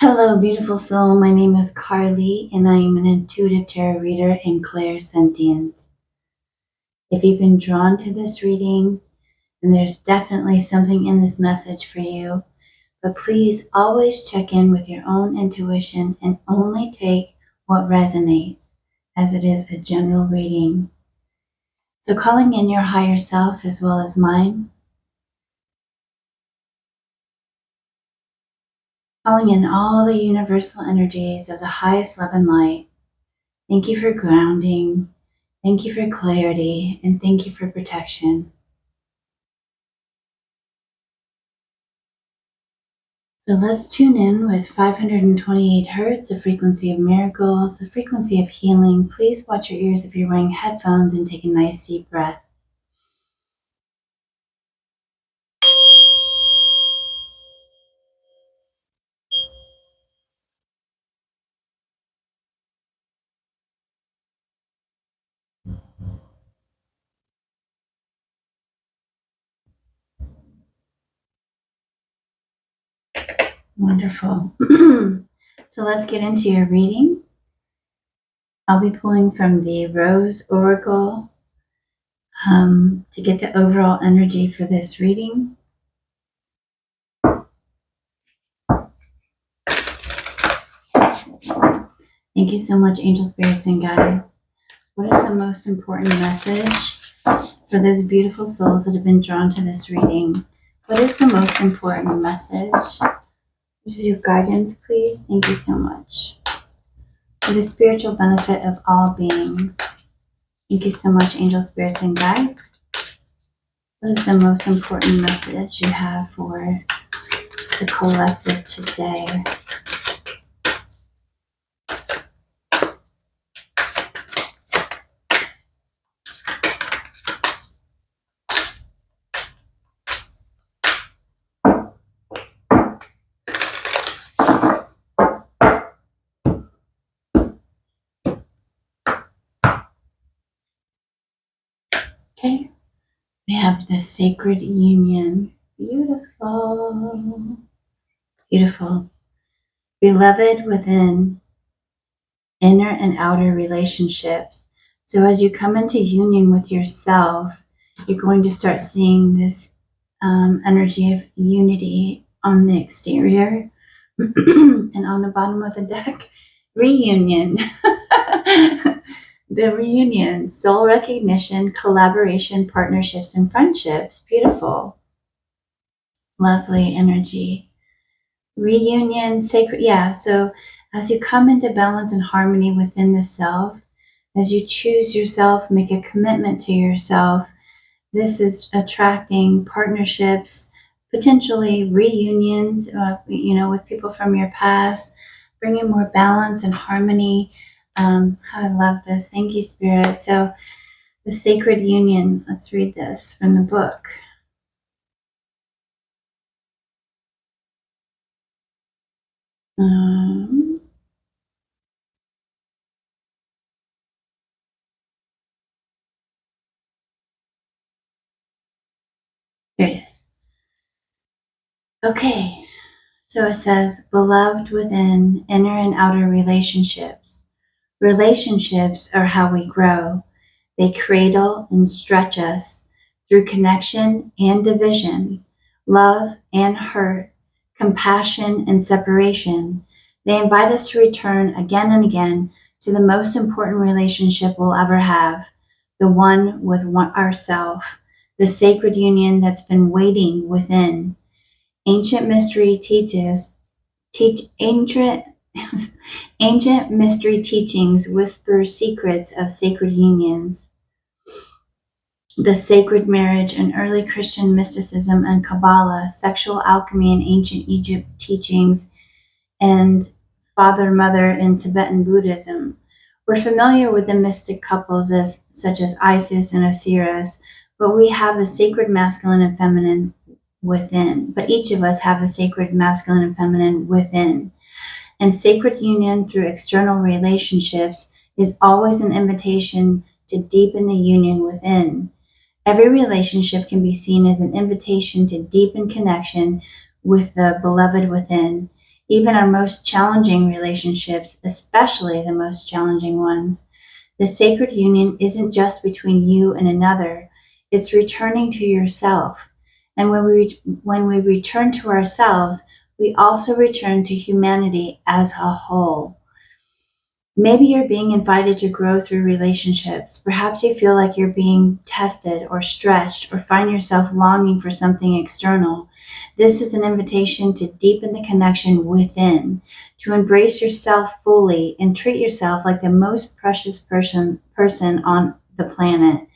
Hello, beautiful soul. My name is Carly, and I am an intuitive tarot reader and clairsentient. If you've been drawn to this reading, then there's definitely something in this message for you. But please always check in with your own intuition and only take what resonates, as it is a general reading. So, calling in your higher self as well as mine, calling in all the universal energies of the highest love and light. Thank you for grounding. Thank you for clarity, and thank you for protection. So let's tune in with 528 hertz, the frequency of miracles, the frequency of healing. Please watch your ears if you're wearing headphones and take a nice deep breath. Wonderful. So let's get into your reading. I'll be pulling from the Rose Oracle to get the overall energy for this reading. Thank you so much, angels, spirits, and guides. What is the most important message for those beautiful souls that have been drawn to this reading? What is the most important message? What is your guidance, please? Thank you so much. For the spiritual benefit of all beings. Thank you so much, angels, spirits, and guides. What is the most important message you have for the collective today? Okay, we have the sacred union. Beautiful. Beautiful. Beloved within, inner and outer relationships. So as you come into union with yourself, you're going to start seeing this energy of unity on the exterior and on the bottom of the deck, reunion. The reunion, soul recognition, collaboration, partnerships, and friendships. Beautiful. Lovely energy. Reunion, sacred. Yeah, so as you come into balance and harmony within the self, as you choose yourself, make a commitment to yourself, this is attracting partnerships, potentially reunions, with people from your past, bringing more balance and harmony. I love this. Thank you, Spirit. So the sacred union, let's read this from the book. Here it is. Okay. So it says, beloved within, inner and outer relationships. Relationships are how we grow. They cradle and stretch us through connection and division, love and hurt, compassion and separation. They invite us to return again and again to the most important relationship we'll ever have, the one with ourself, the sacred union that's been waiting within. Ancient mystery ancient mystery teachings whisper secrets of sacred unions. The sacred marriage in early Christian mysticism and Kabbalah, sexual alchemy in ancient Egypt teachings, and father-mother in Tibetan Buddhism. We're familiar with the mystic couples such as Isis and Osiris, but we have the sacred masculine and feminine within. But each of us have the sacred masculine and feminine within. And sacred union through external relationships is always an invitation to deepen the union within. Every relationship can be seen as an invitation to deepen connection with the beloved within. even our most challenging relationships, especially the most challenging ones. The sacred union isn't just between you and another, it's returning to yourself. And when we return to ourselves, we also return to humanity as a whole. Maybe you're being invited to grow through relationships. Perhaps you feel like you're being tested or stretched or find yourself longing for something external. This is an invitation to deepen the connection within, to embrace yourself fully and treat yourself like the most precious person on the planet.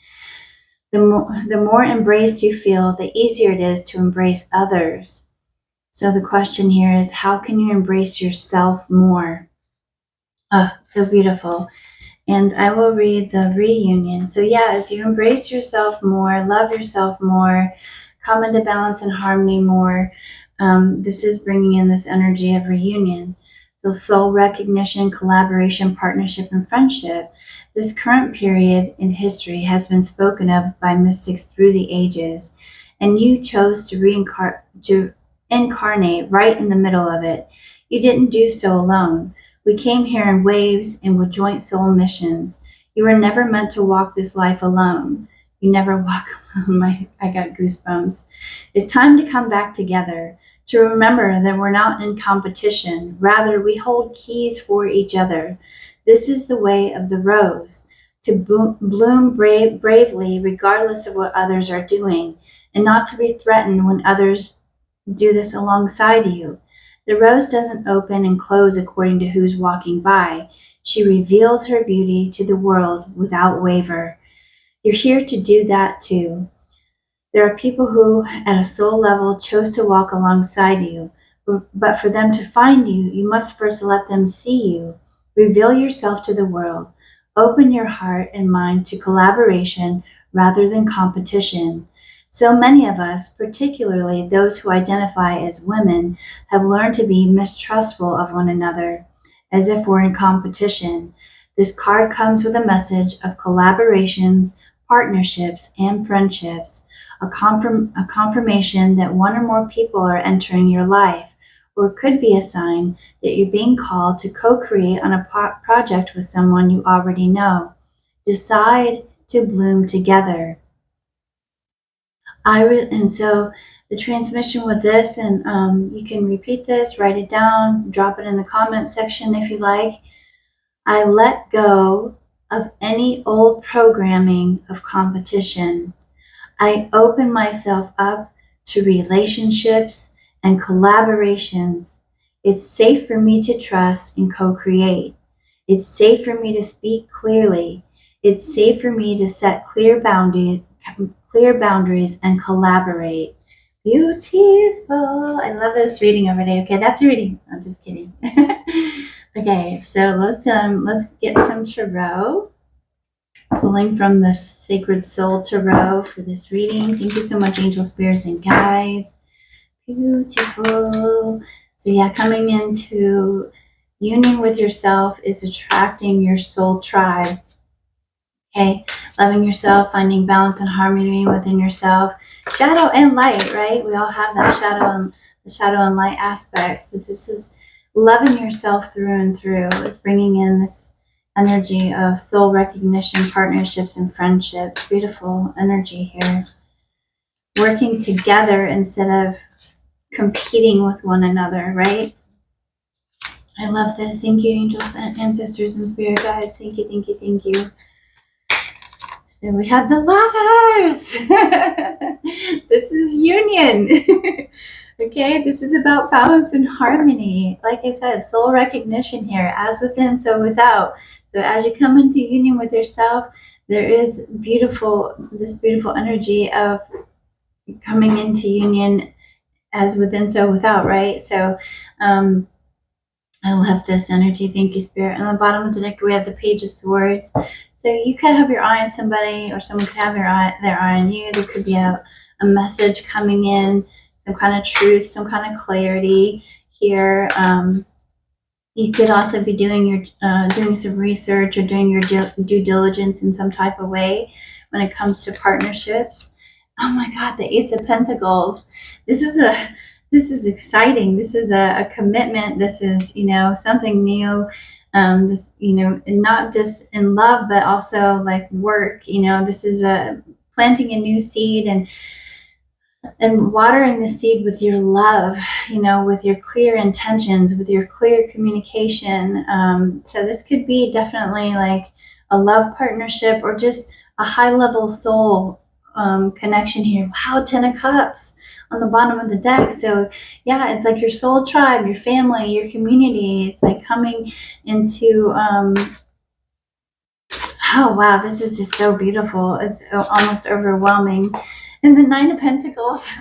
The more embraced you feel, the easier it is to embrace others. So the question here is, how can you embrace yourself more? Oh, so beautiful. And I will read the reunion. So, yeah, as you embrace yourself more, love yourself more, come into balance and harmony more, this is bringing in this energy of reunion. So, soul recognition, collaboration, partnership, and friendship. This current period in history has been spoken of by mystics through the ages, and you chose to incarnate right in the middle of it. You didn't do so alone. We came here in waves and with joint soul missions. You were never meant to walk this life alone. You never walk alone. I got goosebumps. It's time to come back together, to remember that we're not in competition. Rather, we hold keys for each other. This is the way of the rose, to bloom bravely regardless of what others are doing, and not to be threatened when others do this alongside you. The rose doesn't open and close according to who's walking by. She reveals her beauty to the world without waver. You're here to do that too. There are people who, at a soul level, chose to walk alongside you, but for them to find you, you must first let them see you. Reveal yourself to the world. Open your heart and mind to collaboration rather than competition. So many of us, particularly those who identify as women, have learned to be mistrustful of one another, as if we're in competition. This card comes with a message of collaborations, partnerships, and friendships, a confirmation that one or more people are entering your life, or it could be a sign that you're being called to co-create on a project with someone you already know. Decide to bloom together. And so the transmission with this, and you can repeat this, write it down, drop it in the comment section if you like. I let go of any old programming of competition. I open myself up to relationships and collaborations. It's safe for me to trust and co-create. It's safe for me to speak clearly. It's safe for me to set clear boundaries and collaborate. Beautiful. I love this reading already. Okay, that's a reading. I'm just kidding. Okay, so let's get some tarot. Pulling from the Sacred Soul Tarot for this reading. Thank you so much, angel spirits and guides. Beautiful. So yeah, coming into union with yourself is attracting your soul tribe. Okay, loving yourself, finding balance and harmony within yourself. Shadow and light, right? We all have that shadow and light aspects, but this is loving yourself through and through. It's bringing in this energy of soul recognition, partnerships, and friendships. Beautiful energy here. Working together instead of competing with one another, right? I love this. Thank you, angels, ancestors, and spirit guides. Thank you, thank you, thank you. So we have the lovers. This is union. Okay, this is about balance and harmony. Like I said, soul recognition here, as within, so without. So as you come into union with yourself, there is this beautiful energy of coming into union as within, so without, right? So I love this energy. Thank you, Spirit. On the bottom of the deck, we have the Page of Swords. So you could have your eye on somebody, or someone could have their eye on you. There could be a message coming in, some kind of truth, some kind of clarity here. You could also be doing some research or doing your due diligence in some type of way when it comes to partnerships. Oh my God, the Ace of Pentacles. This is this is exciting. This is a commitment. This is, something new. This, not just in love, but also like work. This is a planting a new seed and watering the seed with your love, with your clear intentions, with your clear communication. So this could be definitely like a love partnership or just a high level soul connection here. Wow, 10 of Cups on the bottom of the deck. So yeah, it's like your soul tribe, your family, your community. It's like coming into oh wow, this is just so beautiful. It's almost overwhelming. And the Nine of Pentacles.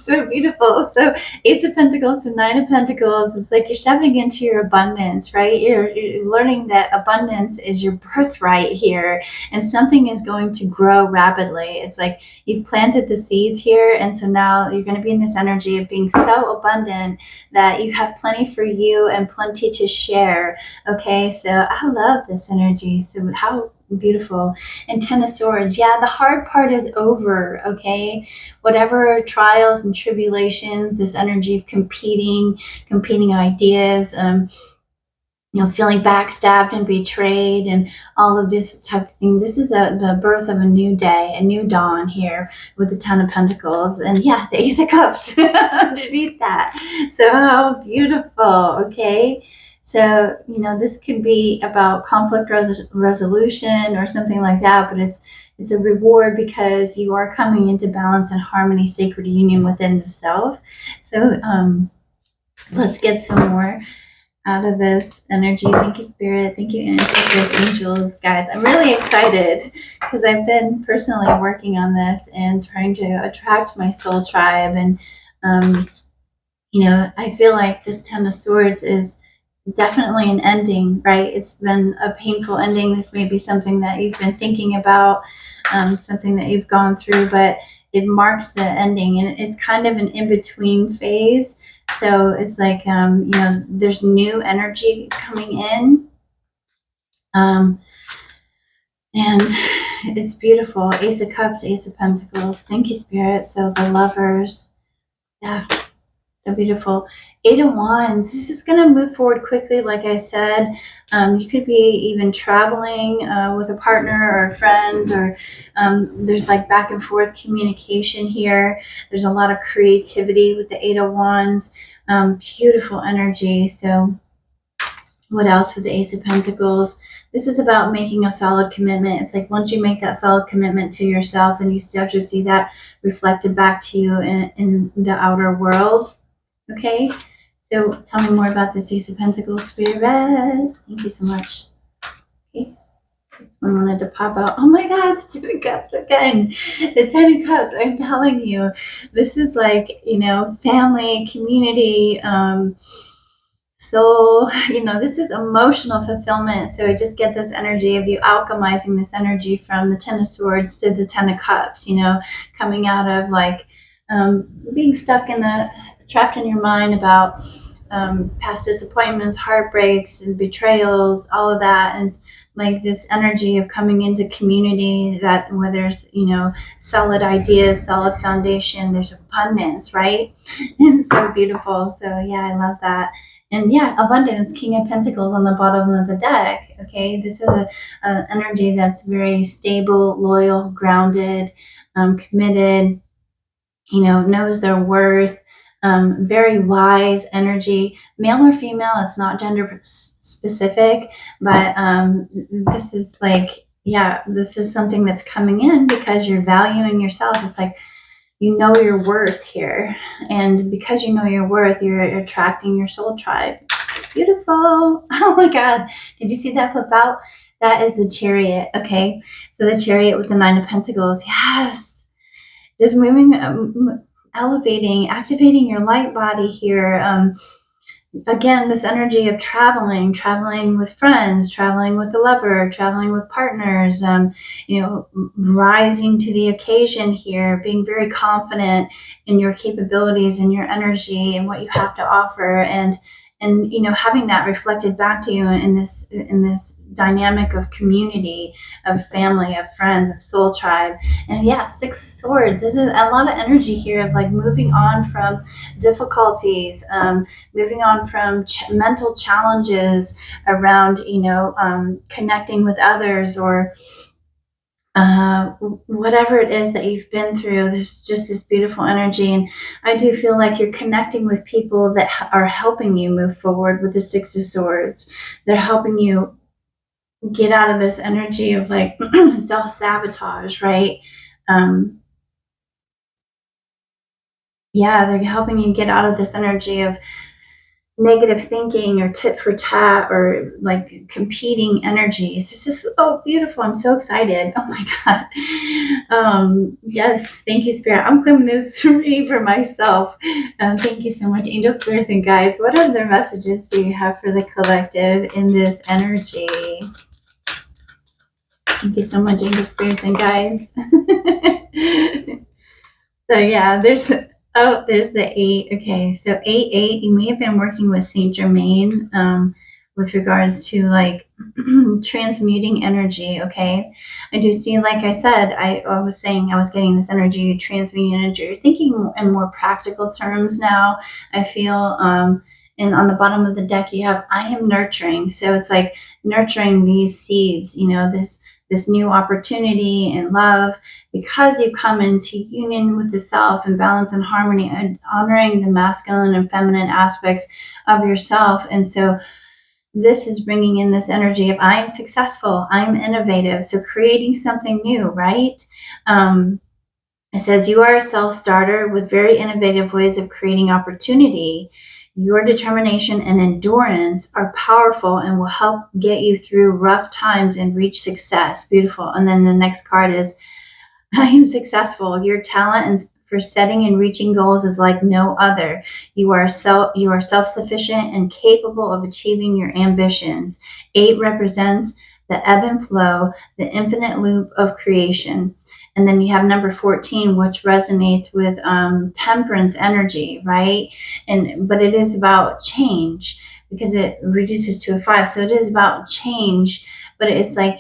So beautiful. So Ace of Pentacles to Nine of Pentacles. It's like you're stepping into your abundance, right? You're learning that abundance is your birthright here, and something is going to grow rapidly. It's like you've planted the seeds here, and so now you're going to be in this energy of being so abundant that you have plenty for you and plenty to share. Okay, so I love this energy. So how beautiful. And 10 of Swords, yeah, the hard part is over. Okay, whatever trials and tribulations, this energy of competing ideas, feeling backstabbed and betrayed and all of this type of thing. This is the birth of a new day, a new dawn here with the 10 of Pentacles. And yeah, the Ace of Cups underneath that. So how beautiful, okay? So, this could be about conflict resolution or something like that, but it's a reward because you are coming into balance and harmony, sacred union within the self. So let's get some more out of this energy. Thank you, Spirit. Thank you, ancestors, angels, guides. I'm really excited because I've been personally working on this and trying to attract my soul tribe. And, I feel like this 10 of Swords is definitely an ending, right? It's been a painful ending. This may be something that you've been thinking about, something that you've gone through, but it marks the ending, and it's kind of an in-between phase. So it's like, there's new energy coming in. And it's beautiful. Ace of Cups, Ace of Pentacles. Thank you, Spirit. So the Lovers. Yeah. So beautiful. Eight of Wands. This is going to move forward quickly, like I said. You could be even traveling with a partner or a friend, or there's like back and forth communication here. There's a lot of creativity with the Eight of Wands. Beautiful energy. So what else with the Ace of Pentacles? This is about making a solid commitment. It's like once you make that solid commitment to yourself, then you start to see that reflected back to you in the outer world. Okay, so tell me more about this Ace of Pentacles, Spirit. Thank you so much. Okay, this one wanted to pop out. Oh my God, the 10 of Cups again. The 10 of Cups, I'm telling you, this is like, family, community, so, this is emotional fulfillment. So I just get this energy of you alchemizing this energy from the 10 of Swords to the 10 of Cups, coming out of like being stuck trapped in your mind about past disappointments, heartbreaks, and betrayals, all of that. And like this energy of coming into community that where there's, solid ideas, solid foundation, there's abundance, right? It's so beautiful. So yeah, I love that. And yeah, abundance, King of Pentacles on the bottom of the deck. Okay, this is a energy that's very stable, loyal, grounded, committed, knows their worth. Very wise energy, male or female. It's not gender specific, but this is like, yeah, this is something that's coming in because you're valuing yourself. It's like, you know your worth here, and because you know your worth, you're attracting your soul tribe. Beautiful. Oh my God, did you see that flip out? That is the Chariot. Okay, so the Chariot with the 9 of Pentacles. Yes, just moving, elevating, activating your light body here. Again, this energy of traveling with friends, traveling with a lover, traveling with partners, rising to the occasion here, being very confident in your capabilities and your energy and what you have to offer, and and having that reflected back to you in this dynamic of community, of family, of friends, of soul tribe. And yeah, Six of Swords, there's a lot of energy here of like moving on from difficulties, moving on from mental challenges around connecting with others, or whatever it is that you've been through. There's just this beautiful energy, and I do feel like you're connecting with people that are helping you move forward with the Six of Swords. They're helping you get out of this energy of like self-sabotage, right? Yeah, they're helping you get out of this energy of negative thinking or tit for tat or like competing energy. It's just oh beautiful. I'm so excited. Oh my God. Yes, thank you, Spirit. I'm claiming this to me for myself. Thank you so much, angel, spirits, and guides. What other messages do you have for the collective in this energy? Thank you so much, angel, spirits, and guides. So yeah, there's the 8. Okay, so 8, you may have been working with Saint Germain with regards to like transmuting energy. Okay, I do see, like I said, I was saying I was getting this energy, transmuting energy. You're thinking in more practical terms now, I feel. And on the bottom of the deck, you have I am nurturing. So it's like nurturing these seeds, this new opportunity and love, because you come into union with the self and balance and harmony and honoring the masculine and feminine aspects of yourself. And so this is bringing in this energy of I am successful, I'm innovative. So creating something new, right? It says you are a self-starter with very innovative ways of creating opportunity. Your determination and endurance are powerful and will help get you through rough times and reach success. Beautiful. And then the next card is I am successful. Your talent for setting and reaching goals is like no other. You are self-sufficient and capable of achieving your ambitions. 8 represents the ebb and flow, the infinite loop of creation. And then you have number 14, which resonates with temperance energy, right? But it is about change, because it reduces to a 5. So it is about change, but it's like,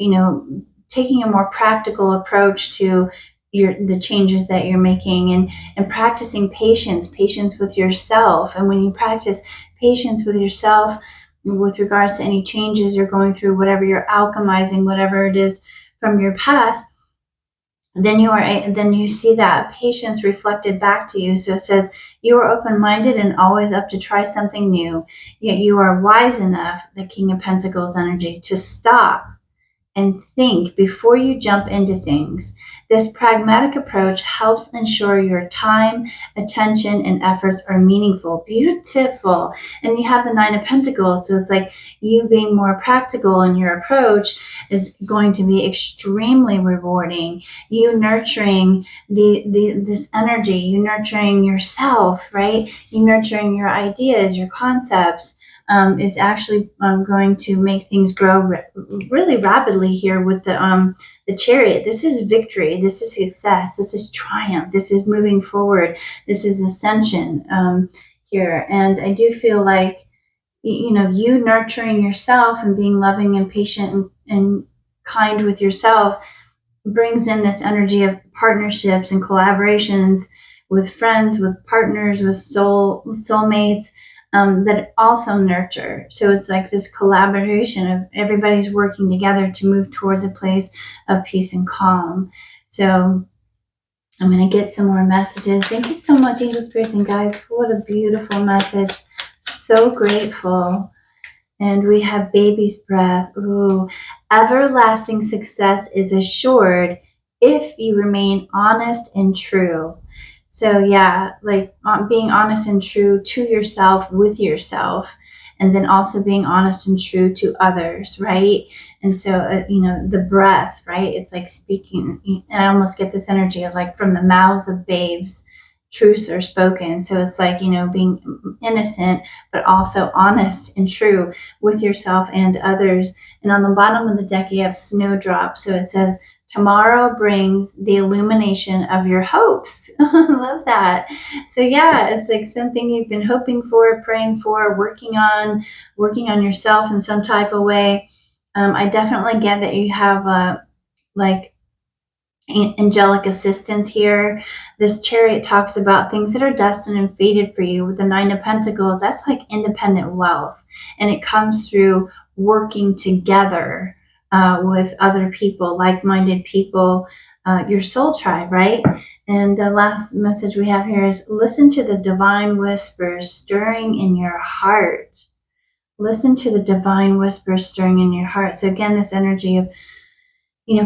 taking a more practical approach to the changes that you're making, and practicing patience with yourself. And when you practice patience with yourself with regards to any changes you're going through, whatever you're alchemizing, whatever it is from your past, then you see that patience reflected back to you. So it says you are open-minded and always up to try something new, yet you are wise enough, the King of Pentacles energy, to stop and think before you jump into things. This pragmatic approach helps ensure your time, attention, and efforts are meaningful. Beautiful. And you have the 9 of Pentacles, so it's like you being more practical in your approach is going to be extremely rewarding. You nurturing this energy, you nurturing yourself, right? You nurturing your ideas, your concepts, is actually going to make things grow really rapidly here with the Chariot. This is victory. This is success. This is triumph. This is moving forward. This is ascension here. And I do feel like, you nurturing yourself and being loving and patient and kind with yourself brings in this energy of partnerships and collaborations with friends, with partners, with soulmates, that also nurture. So it's like this collaboration of everybody's working together to move towards a place of peace and calm. So I'm going to get some more messages. Thank you so much, angel, spirits, and guides. What a beautiful message. So grateful. And we have baby's breath. Ooh, everlasting success is assured if you remain honest and true. So yeah, like being honest and true to yourself, with yourself, and then also being honest and true to others, right? And so, the breath, right? It's like speaking, and I almost get this energy of like from the mouths of babes, truths are spoken. So it's like, being innocent, but also honest and true with yourself and others. And on the bottom of the deck, you have snowdrop. So it says Tomorrow brings the illumination of your hopes. I love that. So yeah, it's like something you've been hoping for, praying for, working on yourself in some type of way. I definitely get that you have like angelic assistance here. This chariot talks about things that are destined and fated for you. With the Nine of Pentacles, that's like independent wealth, and it comes through working together with other people, like-minded people, your soul tribe, right? And the last message we have here is listen to the divine whispers stirring in your heart. Listen to the divine whispers stirring in your heart. So again, this energy of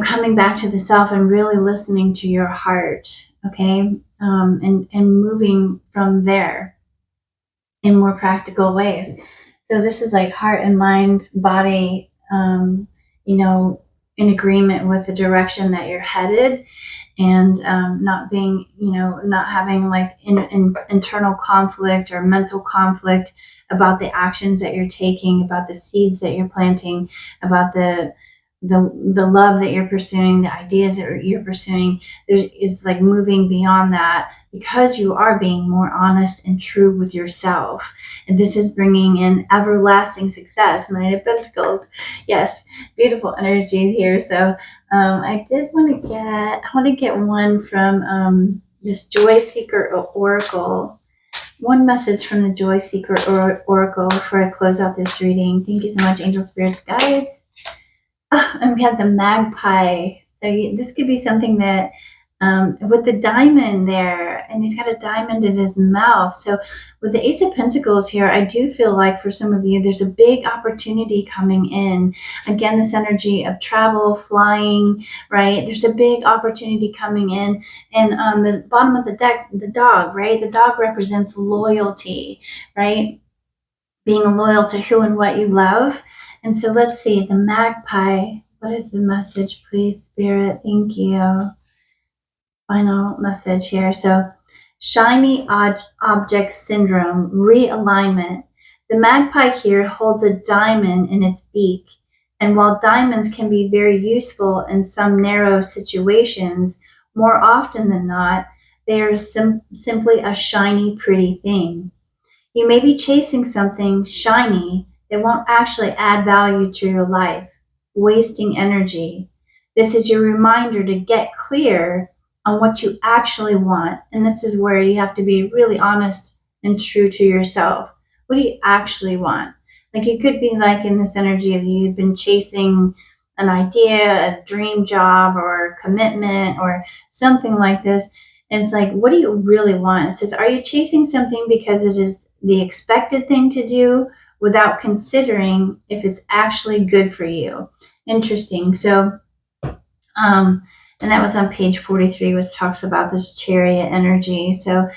coming back to the self and really listening to your heart, okay? And moving from there in more practical ways. So this is like heart and mind, body, in agreement with the direction that you're headed, and not having like internal conflict or mental conflict about the actions that you're taking, about the seeds that you're planting, about the love that you're pursuing, the ideas that you're pursuing. There is like moving beyond that, because you are being more honest and true with yourself. And this is bringing in everlasting success. Nine of Pentacles. Yes, beautiful energies here. So I want to get one from this Joy Seeker Oracle. One message from the Joy Seeker Oracle before I close out this reading. Thank you so much, Angel Spirits Guides. And we have the magpie. So this could be something that, with the diamond there, and he's got a diamond in his mouth. So with the Ace of Pentacles here, I do feel like for some of you, there's a big opportunity coming in. Again, this energy of travel, flying, right? There's a big opportunity coming in. And on the bottom of the deck, the dog, right? The dog represents loyalty, right? Being loyal to who and what you love. And so let's see, the magpie. What is the message, please, Spirit? Thank you. Final message here. So, shiny object syndrome, realignment. The magpie here holds a diamond in its beak. And while diamonds can be very useful in some narrow situations, more often than not, they are simply a shiny, pretty thing. You may be chasing something shiny that won't actually add value to your life, wasting energy. This is your reminder to get clear on what you actually want. And this is where you have to be really honest and true to yourself. What do you actually want? Like, you could be like in this energy of you've been chasing an idea, a dream job or commitment or something like this. And it's like, what do you really want? It says, are you chasing something because it is the expected thing to do without considering if it's actually good for you? Interesting. So, and that was on page 43, which talks about this chariot energy. So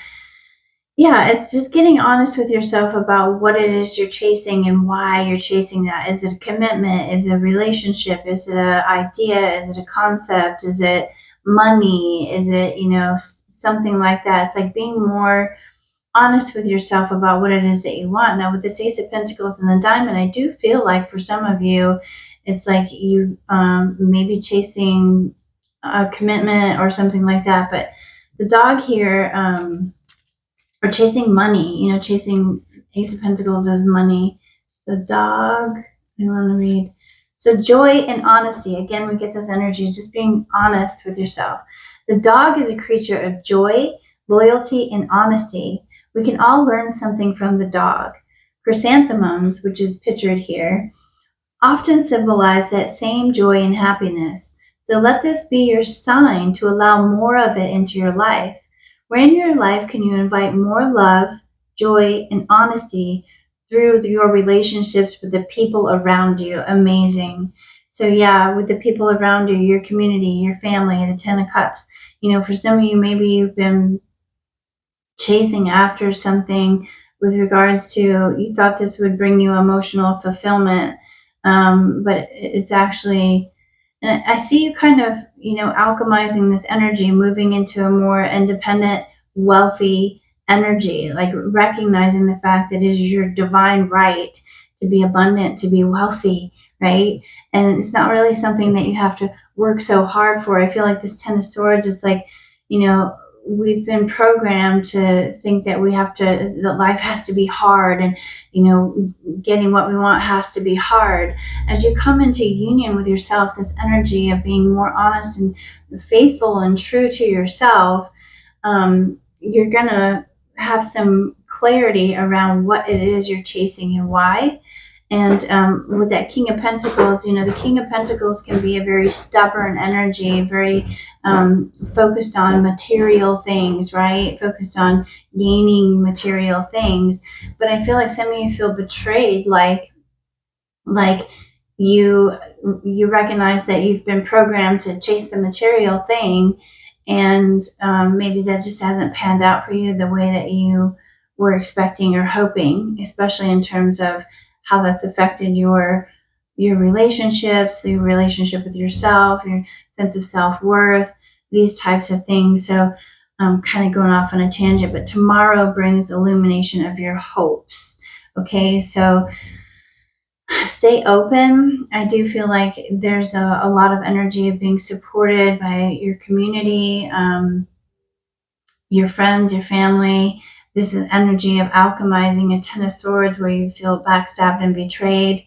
yeah, it's just getting honest with yourself about what it is you're chasing and why you're chasing that. Is it a commitment? Is it a relationship? Is it an idea? Is it a concept? Is it money? Is it, something like that? It's like being more honest with yourself about what it is that you want. Now, with this Ace of Pentacles and the diamond, I do feel like for some of you, it's like you may be chasing a commitment or something like that. But the dog here, or chasing money, chasing Ace of Pentacles as money. So dog, I want to read. So joy and honesty. Again, we get this energy, just being honest with yourself. The dog is a creature of joy, loyalty, and honesty. We can all learn something from the dog. Chrysanthemums, which is pictured here, often symbolize that same joy and happiness. So let this be your sign to allow more of it into your life. Where in your life can you invite more love, joy, and honesty through your relationships with the people around you? Amazing. So yeah, with the people around you, your community, your family, the Ten of Cups. For some of you, maybe you've been chasing after something with regards to, you thought this would bring you emotional fulfillment, but it's actually, and I see you kind of, alchemizing this energy, moving into a more independent, wealthy energy, like recognizing the fact that it is your divine right to be abundant, to be wealthy, right? And it's not really something that you have to work so hard for. I feel like this Ten of Swords, it's like, we've been programmed to think that that life has to be hard, and, getting what we want has to be hard. As you come into union with yourself, this energy of being more honest and faithful and true to yourself, you're going to have some clarity around what it is you're chasing and why. And with that King of Pentacles, the King of Pentacles can be a very stubborn energy, very focused on material things, right? Focused on gaining material things. But I feel like some of you feel betrayed, like you recognize that you've been programmed to chase the material thing, and maybe that just hasn't panned out for you the way that you were expecting or hoping, especially in terms of how that's affected your relationships, your relationship with yourself, your sense of self-worth, these types of things. So I'm kind of going off on a tangent, but tomorrow brings illumination of your hopes. Okay, so stay open. I do feel like there's a lot of energy of being supported by your community, your friends, your family. This is energy of alchemizing a Ten of Swords where you feel backstabbed and betrayed,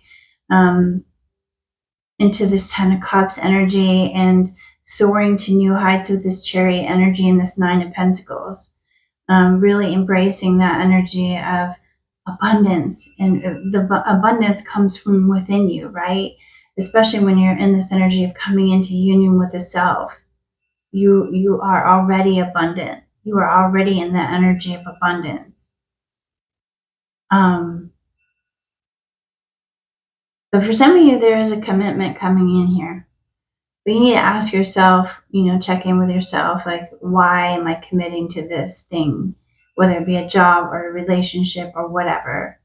into this Ten of Cups energy, and soaring to new heights with this Chariot energy and this Nine of Pentacles. Really embracing that energy of abundance, and the abundance comes from within you, right? Especially when you're in this energy of coming into union with the self. You are already abundant. You are already in that energy of abundance. But for some of you, there is a commitment coming in here. But you need to ask yourself, check in with yourself, like, why am I committing to this thing? Whether it be a job or a relationship or whatever.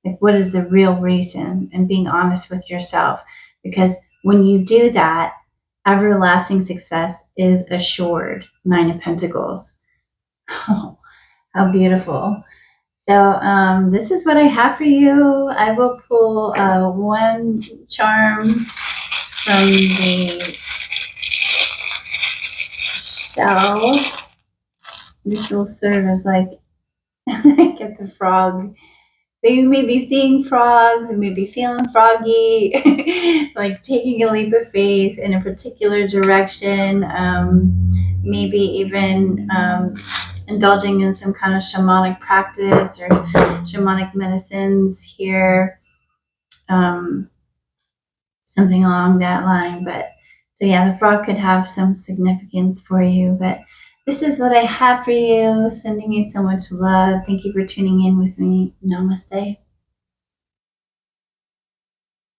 Like, what is the real reason? And being honest with yourself. Because when you do that, everlasting success is assured. Nine of Pentacles. Oh, how beautiful. So this is what I have for you. I will pull one charm from the shell. This will serve as like get the frog. So you may be seeing frogs, you may be feeling froggy, like taking a leap of faith in a particular direction, maybe even indulging in some kind of shamanic practice or shamanic medicines here, something along that line. But so yeah, the frog could have some significance for you. But this is what I have for you. Sending you so much love. Thank you for tuning in with me. Namaste.